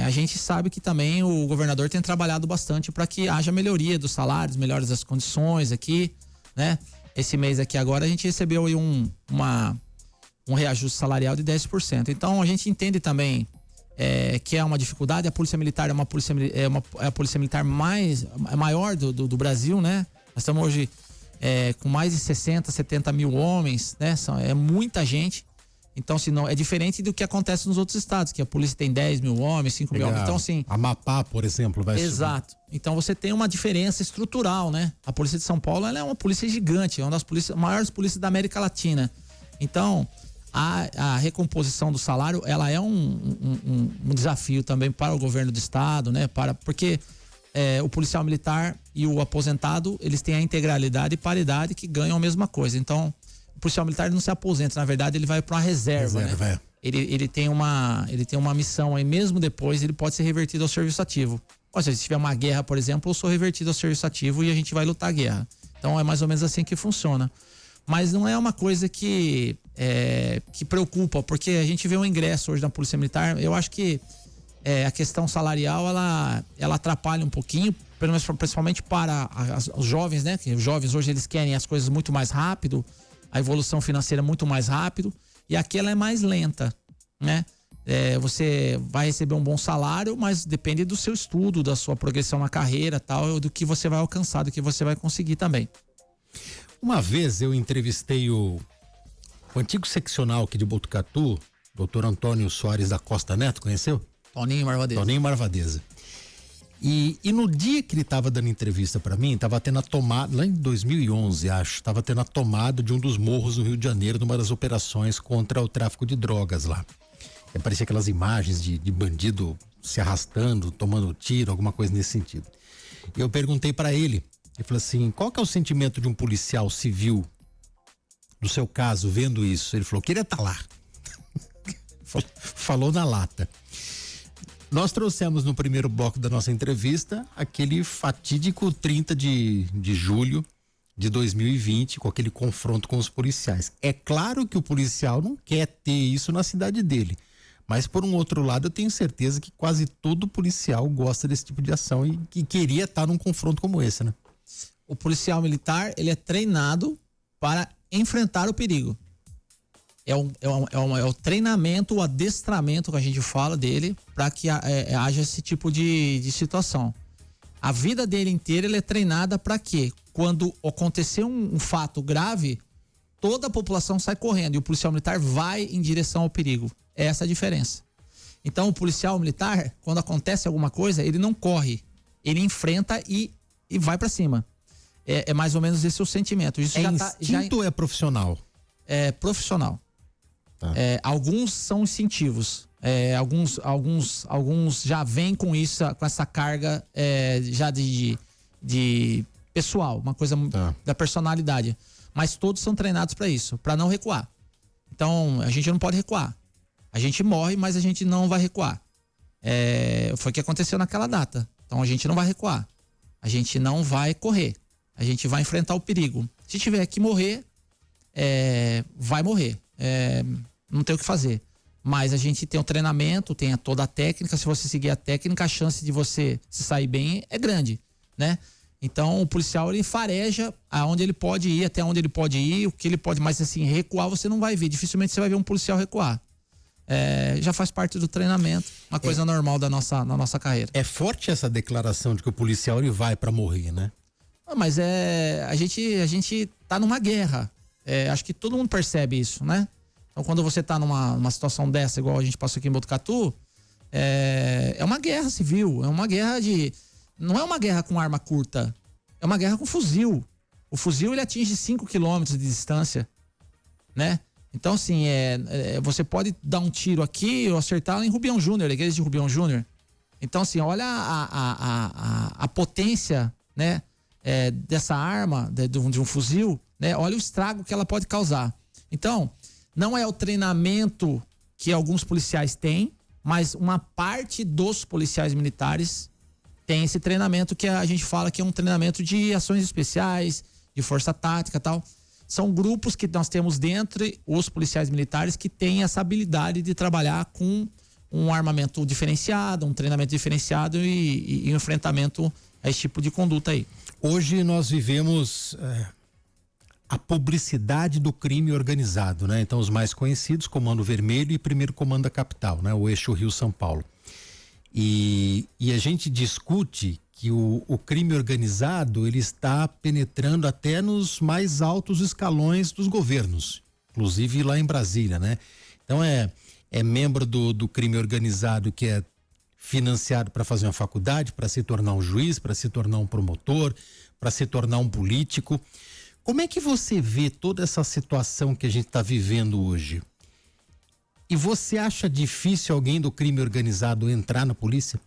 a gente sabe que também o governador tem trabalhado bastante para que haja melhoria dos salários, melhores das condições aqui, né? Esse mês aqui agora a gente recebeu aí um reajuste salarial de 10%. Então a gente entende também que é uma dificuldade. A Polícia Militar é a polícia militar maior do Brasil, né? Nós estamos hoje com mais de 60, 70 mil homens, né? É muita gente. Então, se não, é diferente do que acontece nos outros estados, que a polícia tem 10 mil homens, 5 mil homens. Então, assim. Amapá, por exemplo, vai Exato. Então, você tem uma diferença estrutural, né? A Polícia de São Paulo, ela é uma polícia gigante, é uma das maiores polícias da América Latina. Então, a recomposição do salário, ela é um desafio também para o governo do estado, né? Porque o policial militar e o aposentado, eles têm a integralidade e paridade que ganham a mesma coisa. Então, o policial militar não se aposenta, na verdade ele vai para uma reserva, né? Ele tem uma missão aí, mesmo depois ele pode ser revertido ao serviço ativo. Ou seja, se tiver uma guerra, por exemplo, eu sou revertido ao serviço ativo e a gente vai lutar a guerra. Então é mais ou menos assim que funciona. Mas não é uma coisa que preocupa, porque a gente vê um ingresso hoje na Polícia Militar, eu acho que a questão salarial ela atrapalha um pouquinho, principalmente para os jovens, né? Que os jovens hoje eles querem as coisas muito mais rápido, a evolução financeira muito mais rápido, e aqui ela é mais lenta, né? Você vai receber um bom salário, mas depende do seu estudo, da sua progressão na carreira, tal, do que você vai alcançar, do que você vai conseguir também. Uma vez eu entrevistei o antigo seccional aqui de Botucatu, doutor Antônio Soares da Costa Neto, conheceu? Toninho Marvadeza. Toninho Marvadeza. E no dia que ele estava dando entrevista para mim, estava tendo a tomada, lá em 2011, acho, estava tendo a tomada de um dos morros no Rio de Janeiro, numa das operações contra o tráfico de drogas lá. E aparecia aquelas imagens de bandido se arrastando, tomando tiro, alguma coisa nesse sentido. E eu perguntei para ele, eu falei assim, qual que é o sentimento de um policial civil, do seu caso, vendo isso? Ele falou, queria estar lá. Falou na lata. Nós trouxemos no primeiro bloco da nossa entrevista aquele fatídico 30 de julho de 2020, com aquele confronto com os policiais. É claro que o policial não quer ter isso na cidade dele, mas por um outro lado eu tenho certeza que quase todo policial gosta desse tipo de ação e que queria estar num confronto como esse, né? O policial militar, ele é treinado para enfrentar o perigo. É o treinamento, o adestramento que a gente fala dele para que haja esse tipo de situação. A vida dele inteira ele é treinada para que quando acontecer um fato grave, toda a população sai correndo e o policial militar vai em direção ao perigo. É essa a diferença. Então o policial militar, quando acontece alguma coisa, ele não corre, ele enfrenta e vai para cima. É mais ou menos esse o sentimento. Isso instinto ou é profissional? É profissional. Tá. Alguns são instintivos. Alguns já vêm com isso, com essa carga já de pessoal, uma coisa da personalidade. Mas todos são treinados para isso, para não recuar. Então a gente não pode recuar. A gente morre, mas a gente não vai recuar. Foi o que aconteceu naquela data. Então a gente não vai recuar. A gente não vai correr. A gente vai enfrentar o perigo. Se tiver que morrer, vai morrer. Não tem o que fazer. Mas a gente tem o treinamento, tem toda a técnica. Se você seguir a técnica, a chance de você se sair bem é grande, né? Então o policial ele fareja aonde ele pode ir, até onde ele pode ir, o que ele pode, mas assim, recuar você não vai ver. Dificilmente você vai ver um policial recuar. Já faz parte do treinamento, uma coisa normal na nossa carreira. É forte essa declaração de que o policial ele vai para morrer, né? Mas a gente tá numa guerra. Acho que todo mundo percebe isso, né? Então quando você tá numa situação dessa, igual a gente passou aqui em Botucatu, é uma guerra civil, é uma guerra não é uma guerra com arma curta, é uma guerra com fuzil. O fuzil ele atinge 5 quilômetros de distância, né? Então assim, você pode dar um tiro aqui ou acertar em Rubião Júnior, a igreja de Rubião Júnior. Então assim, olha a potência, né? Dessa arma, de um fuzil, né? Olha o estrago que ela pode causar. Então, não é o treinamento que alguns policiais têm, mas uma parte dos policiais militares tem esse treinamento que a gente fala que é um treinamento de ações especiais, de força tática e tal. São grupos que nós temos dentro os policiais militares que têm essa habilidade de trabalhar com um armamento diferenciado, um treinamento diferenciado e enfrentamento a esse tipo de conduta aí. Hoje nós vivemos a publicidade do crime organizado, né? Então os mais conhecidos, Comando Vermelho e Primeiro Comando da Capital, né? O eixo Rio-São Paulo. E a gente discute que o crime organizado ele está penetrando até nos mais altos escalões dos governos, inclusive lá em Brasília, né? Então é membro do crime organizado que é financiado para fazer uma faculdade, para se tornar um juiz, para se tornar um promotor, para se tornar um político. Como é que você vê toda essa situação que a gente está vivendo hoje? E você acha difícil alguém do crime organizado entrar na polícia?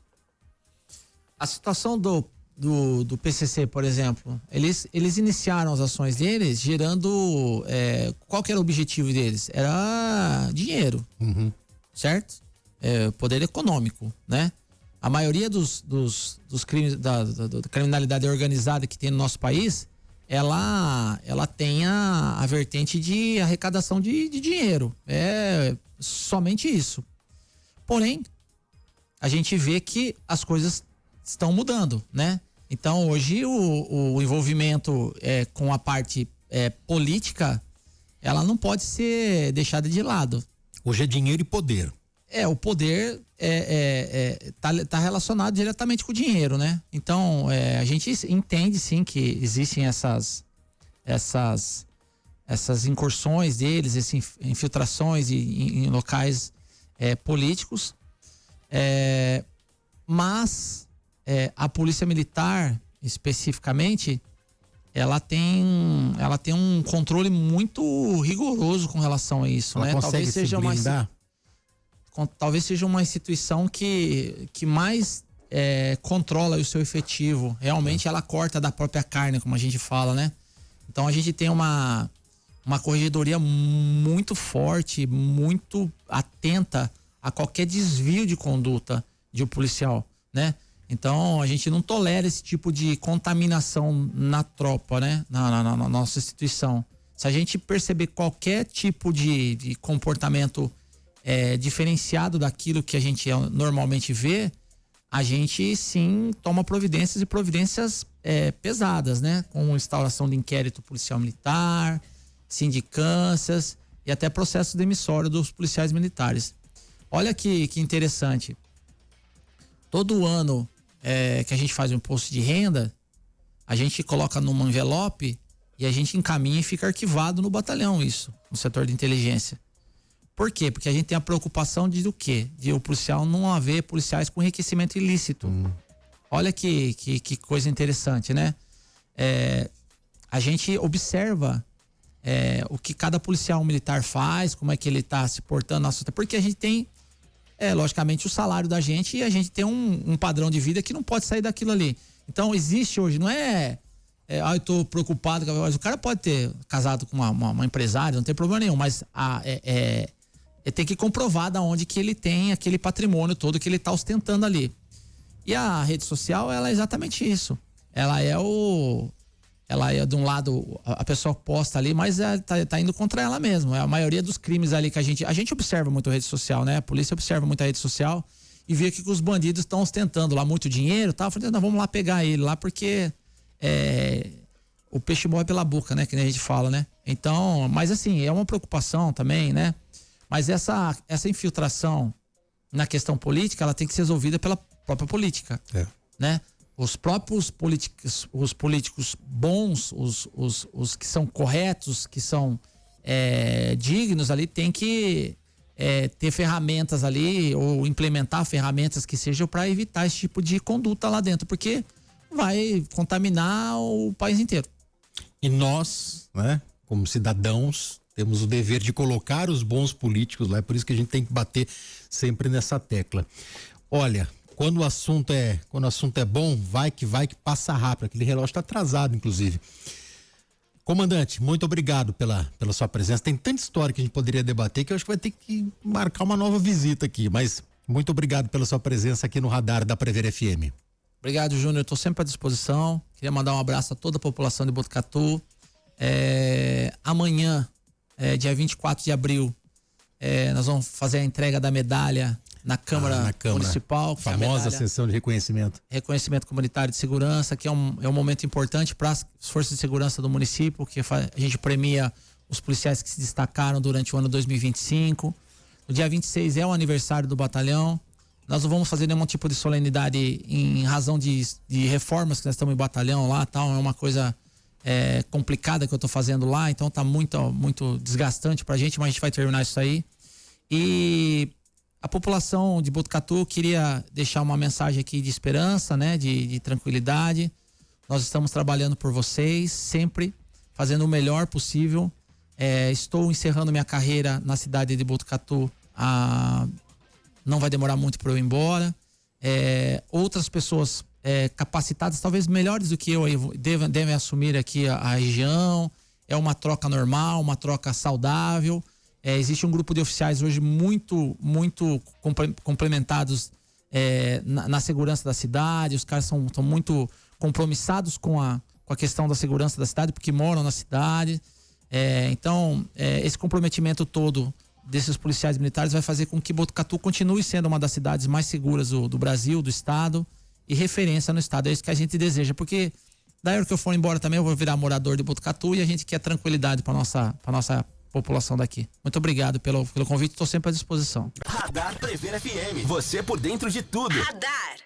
A situação do PCC, por exemplo, eles iniciaram as ações deles gerando... qual que era o objetivo deles? Era dinheiro, certo? Poder econômico, né? A maioria dos crimes da criminalidade organizada que tem no nosso país, ela tem a vertente de arrecadação de dinheiro. É somente isso. Porém, a gente vê que as coisas estão mudando, né? Então, hoje o envolvimento com a parte política, ela não pode ser deixada de lado. Hoje é dinheiro e poder. O poder tá relacionado diretamente com o dinheiro, né? Então, a gente entende sim que existem essas incursões deles, essas infiltrações em locais políticos. Mas a Polícia Militar, especificamente, ela tem um controle muito rigoroso com relação a isso, ela né? Consegue Talvez seja uma instituição que mais controla o seu efetivo. Realmente ela corta da própria carne, como a gente fala, né? Então a gente tem uma corregedoria muito forte, muito atenta a qualquer desvio de conduta de um policial, né? Então a gente não tolera esse tipo de contaminação na tropa, né? Na nossa instituição. Se a gente perceber qualquer tipo de comportamento diferenciado daquilo que a gente normalmente vê, a gente sim toma providências pesadas, né? Com instauração de inquérito policial militar, sindicâncias e até processo demissório dos policiais militares. Olha que interessante. Todo ano que a gente faz o imposto de renda, a gente coloca num envelope e a gente encaminha e fica arquivado no batalhão isso, no setor de inteligência. Por quê? Porque a gente tem a preocupação de o quê? De o policial não haver policiais com enriquecimento ilícito. Olha que coisa interessante, né? A gente observa o que cada policial militar faz, como é que ele está se portando, porque a gente tem, logicamente, o salário da gente e a gente tem um padrão de vida que não pode sair daquilo ali. Então, existe hoje, não eu tô preocupado, mas o cara pode ter casado com uma empresária, não tem problema nenhum, mas tem que comprovar da onde que ele tem aquele patrimônio todo que ele está ostentando ali. E a rede social, ela é exatamente isso. Ela é de um lado, a pessoa posta ali, mas tá indo contra ela mesmo. A maioria dos crimes ali que a gente observa muito a rede social, né? A polícia observa muito a rede social e vê que os bandidos estão ostentando lá muito dinheiro e tal. Falei, não, vamos lá pegar ele lá, porque o peixe morre pela boca, né? Que nem a gente fala, né? Então, mas assim, é uma preocupação também, né? Mas essa infiltração na questão política, ela tem que ser resolvida pela própria política, né? Os próprios políticos, os políticos bons, os que são corretos, que são dignos ali, tem que ter ferramentas ali ou implementar ferramentas que sejam para evitar esse tipo de conduta lá dentro, porque vai contaminar o país inteiro. E nós, né, como cidadãos, temos o dever de colocar os bons políticos lá, é por isso que a gente tem que bater sempre nessa tecla. Olha, quando o assunto é bom, vai que passa rápido, aquele relógio está atrasado, inclusive. Comandante, muito obrigado pela sua presença. Tem tanta história que a gente poderia debater que eu acho que vai ter que marcar uma nova visita aqui, mas muito obrigado pela sua presença aqui no Radar da Prever FM. Obrigado, Júnior, estou sempre à disposição. Queria mandar um abraço a toda a população de Botucatu. Amanhã, dia 24 de abril, nós vamos fazer a entrega da medalha na Câmara Municipal. Famosa sessão de reconhecimento. Reconhecimento comunitário de segurança, que é um momento importante para as forças de segurança do município, que a gente premia os policiais que se destacaram durante o ano 2025. No dia 26 é o aniversário do batalhão. Nós não vamos fazer nenhum tipo de solenidade em razão de reformas que nós estamos em batalhão lá, tal. É uma coisa complicada que eu estou fazendo lá, então tá muito desgastante pra gente, mas a gente vai terminar isso aí. E a população de Botucatu, queria deixar uma mensagem aqui de esperança, né? De tranquilidade. Nós estamos trabalhando por vocês, sempre fazendo o melhor possível. Estou encerrando minha carreira na cidade de Botucatu. Não vai demorar muito para eu ir embora. Outras pessoas capacitadas, talvez melhores do que eu, devem assumir aqui a região. É uma troca normal, uma troca saudável. Existe um grupo de oficiais hoje muito complementados na segurança da cidade. Os caras estão muito compromissados com a questão da segurança da cidade, porque moram na cidade. Então, esse comprometimento todo desses policiais militares vai fazer com que Botucatu continue sendo uma das cidades mais seguras do Brasil, do estado, e referência no estado. É isso que a gente deseja, porque daí hora que eu for embora também eu vou virar morador de Botucatu e a gente quer tranquilidade para nossa população daqui. Muito obrigado pelo convite, estou sempre à disposição. Radar Prever FM, você por dentro de tudo. Radar.